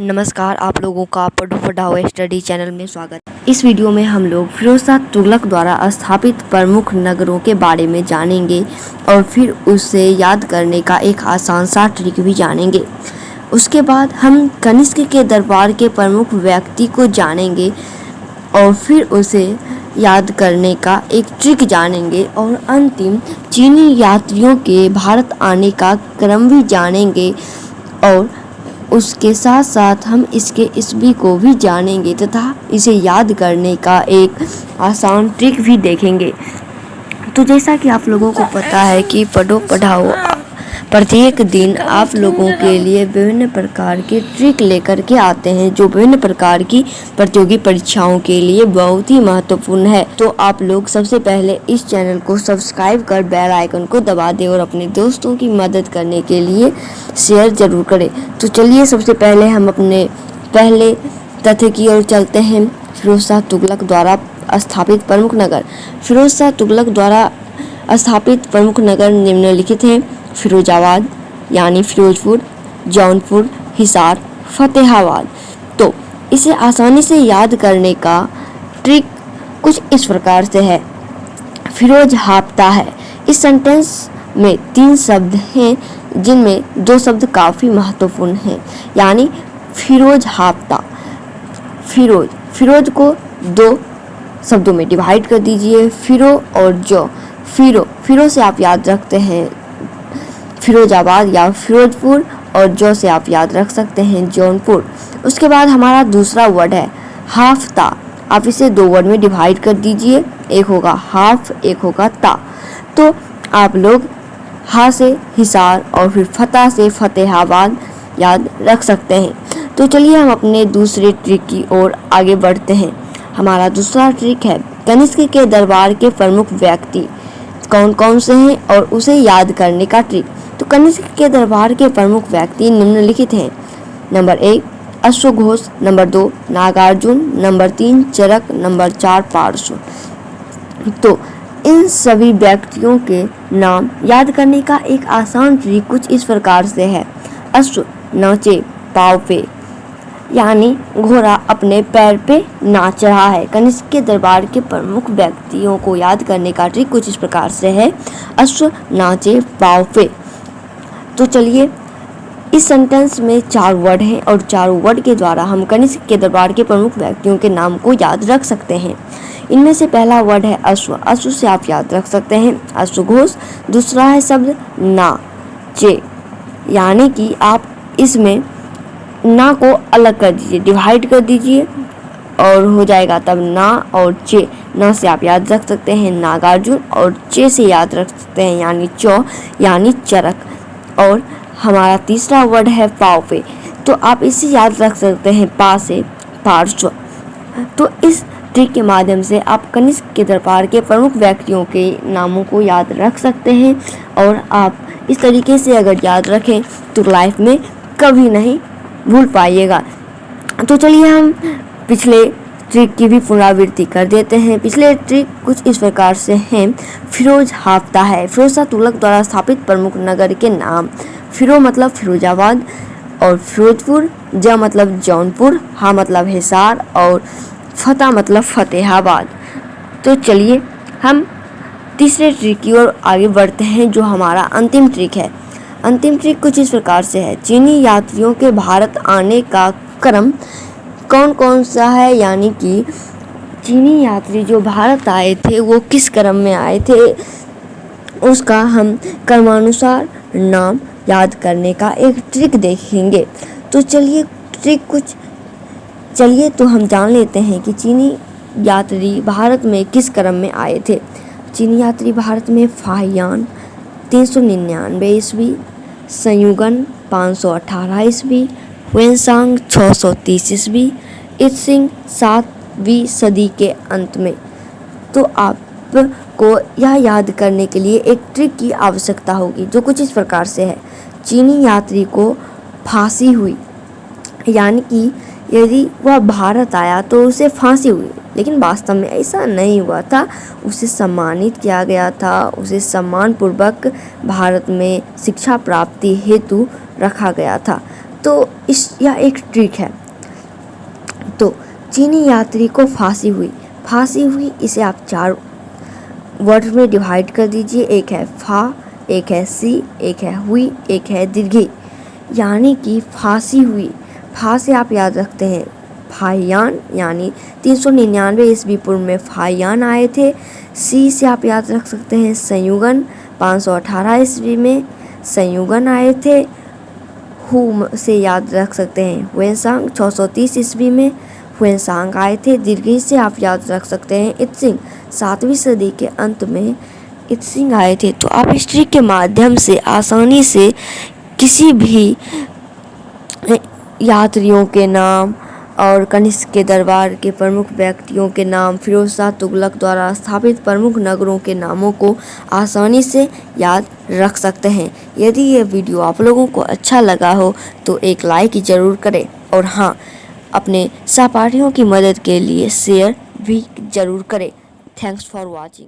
नमस्कार, आप लोगों का पढ़ो पढ़ाओ स्टडी चैनल में स्वागत है। इस वीडियो में हम लोग फिरोज शाह तुगलक द्वारा स्थापित प्रमुख नगरों के बारे में जानेंगे और फिर उसे याद करने का एक आसान सा ट्रिक भी जानेंगे। उसके बाद हम कनिष्क के दरबार के प्रमुख व्यक्ति को जानेंगे और फिर उसे याद करने का एक ट्रिक जानेंगे और अंतिम चीनी यात्रियों के भारत आने का क्रम भी जानेंगे और उसके साथ साथ हम इसके ईस्वी को भी जानेंगे तथा इसे याद करने का एक आसान ट्रिक भी देखेंगे। तो जैसा कि आप लोगों को पता है कि पढ़ो पढ़ाओ प्रत्येक दिन आप लोगों के लिए विभिन्न प्रकार के ट्रिक लेकर के आते हैं जो विभिन्न प्रकार की प्रतियोगी परीक्षाओं के लिए बहुत ही महत्वपूर्ण है। तो आप लोग सबसे पहले इस चैनल को सब्सक्राइब कर बेल आइकन को दबा दें और अपने दोस्तों की मदद करने के लिए शेयर जरूर करें। तो चलिए सबसे पहले हम अपने पहले तथ्य की ओर चलते हैं। फिरोज शाह तुगलक द्वारा स्थापित प्रमुख नगर। फिरोज शाह तुगलक द्वारा स्थापित प्रमुख नगर निम्नलिखित हैं: फिरोजाबाद यानी फिरोजपुर, जौनपुर, हिसार, फतेहाबाद। तो इसे आसानी से याद करने का ट्रिक कुछ इस प्रकार से है। फिरोज हाफ्ता है। इस सेंटेंस में 3 शब्द हैं जिनमें 2 शब्द काफ़ी महत्वपूर्ण हैं, यानी फिरोज हाफ्ता। फिरोज को 2 शब्दों में डिवाइड कर दीजिए, फिरो और जो। फिरो से आप याद रखते हैं फिरोजाबाद या फिरोजपुर और जो से आप याद रख सकते हैं जौनपुर। उसके बाद हमारा दूसरा वर्ड है हाफ्ता। आप इसे 2 वर्ड में डिवाइड कर दीजिए, एक होगा हाफ, एक होगा ता। तो आप लोग हा से हिसार और फिर फता से फतेहाबाद याद रख सकते हैं। तो चलिए हम अपने दूसरे ट्रिक की ओर आगे बढ़ते हैं। हमारा दूसरा ट्रिक है कनिष्क के दरबार के प्रमुख व्यक्ति कौन कौन से हैं और उसे याद करने का ट्रिक। तो कनिष्क के दरबार के प्रमुख व्यक्ति निम्नलिखित हैं: नंबर 1 अश्वघोष, नंबर 2 नागार्जुन, नंबर 3 चरक, नंबर 4 पार्श्व। तो इन सभी व्यक्तियों के नाम याद करने का एक आसान ट्रिक कुछ इस प्रकार से है। अश्व नाचे पाँव पे, यानी घोड़ा अपने पैर पे नाच रहा है। कनिष्क के दरबार के प्रमुख व्यक्तियों को याद करने का ट्रिक कुछ इस प्रकार से है: अश्व नाचे पाँव पे। तो चलिए इस सेंटेंस में 4 वर्ड हैं और 4 वर्ड के द्वारा हम कनिष्क के दरबार के प्रमुख व्यक्तियों के नाम को याद रख सकते हैं। इनमें से पहला वर्ड है अश्व। अश्व से आप याद रख सकते हैं अश्वघोष। दूसरा है शब्द नाचे, यानी कि आप इसमें ना को अलग कर दीजिए, डिवाइड कर दीजिए और हो जाएगा तब ना और चे। ना से आप याद रख सकते हैं नागार्जुन और चे से याद रख सकते हैं यानी चौ, यानी चरक। और हमारा तीसरा वर्ड है पाव पे, तो आप इसे याद रख सकते हैं पा से पार्श्व। तो इस ट्रिक के माध्यम से आप कनिष्क के दरबार के प्रमुख व्यक्तियों के नामों को याद रख सकते हैं और आप इस तरीके से अगर याद रखें तो लाइफ में कभी नहीं भूल पाइएगा। तो चलिए हम पिछले ट्रिक की भी पुनरावृत्ति कर देते हैं। पिछले ट्रिक कुछ इस प्रकार से हैं: फिरोज हाफ्ता है। फिरोज शाह तुगलक द्वारा स्थापित प्रमुख नगर के नाम: फिरो मतलब फिरोजाबाद और फिरोजपुर, ज मतलब जौनपुर, हा मतलब हिसार और फता मतलब फतेहाबाद। तो चलिए हम तीसरे ट्रिक की ओर आगे बढ़ते हैं जो हमारा अंतिम ट्रिक है। अंतिम ट्रिक कुछ इस प्रकार से है: चीनी यात्रियों के भारत आने का क्रम कौन कौन सा है, यानी कि चीनी यात्री जो भारत आए थे वो किस क्रम में आए थे, उसका हम क्रमानुसार नाम याद करने का एक ट्रिक देखेंगे। तो चलिए तो हम जान लेते हैं कि चीनी यात्री भारत में किस क्रम में आए थे। चीनी यात्री भारत में फाहियान 399 ईस्वी, संयुगन 518 ईस्वी, हुएनसांग 630 ईस्वी, इत्सिंग 7वीं सदी के अंत में। तो आपको यह याद करने के लिए एक ट्रिक की आवश्यकता होगी जो कुछ इस प्रकार से है: चीनी यात्री को फांसी हुई, यानी कि यदि वह भारत आया तो उसे फांसी हुई, लेकिन वास्तव में ऐसा नहीं हुआ था। उसे सम्मानित किया गया था, उसे सम्मानपूर्वक भारत में शिक्षा प्राप्ति हेतु रखा गया था। तो यह एक ट्रिक है। तो चीनी यात्री को फांसी हुई, इसे आप 4 वर्ड में डिवाइड कर दीजिए। एक है फा, एक है सी, एक है हुई, एक है दीर्घी। यानी कि फांसी हुई, फा से आप याद रखते हैं फाहियान, यानी 399 ईस्वी पूर्व में फाहियान आए थे। सी से आप याद रख सकते हैं संयुगन, 518 ईस्वी में संयुगन आए थे। हु से याद रख सकते हैं हुएनसांग, 630 ईस्वी में हुएनसांग आए थे। दीर्घी से आप याद रख सकते हैं इत्सिंग, 7वीं सदी के अंत में इत्सिंग आए थे। तो आप इस ट्रिक के माध्यम से आसानी से किसी भी यात्रियों के नाम और कनिष्क के दरबार के प्रमुख व्यक्तियों के नाम, फिरोज शाह तुगलक द्वारा स्थापित प्रमुख नगरों के नामों को आसानी से याद रख सकते हैं। यदि ये वीडियो आप लोगों को अच्छा लगा हो तो एक लाइक ज़रूर करें, और हाँ, अपने सहपाठियों की मदद के लिए शेयर भी ज़रूर करें। Thanks for watching.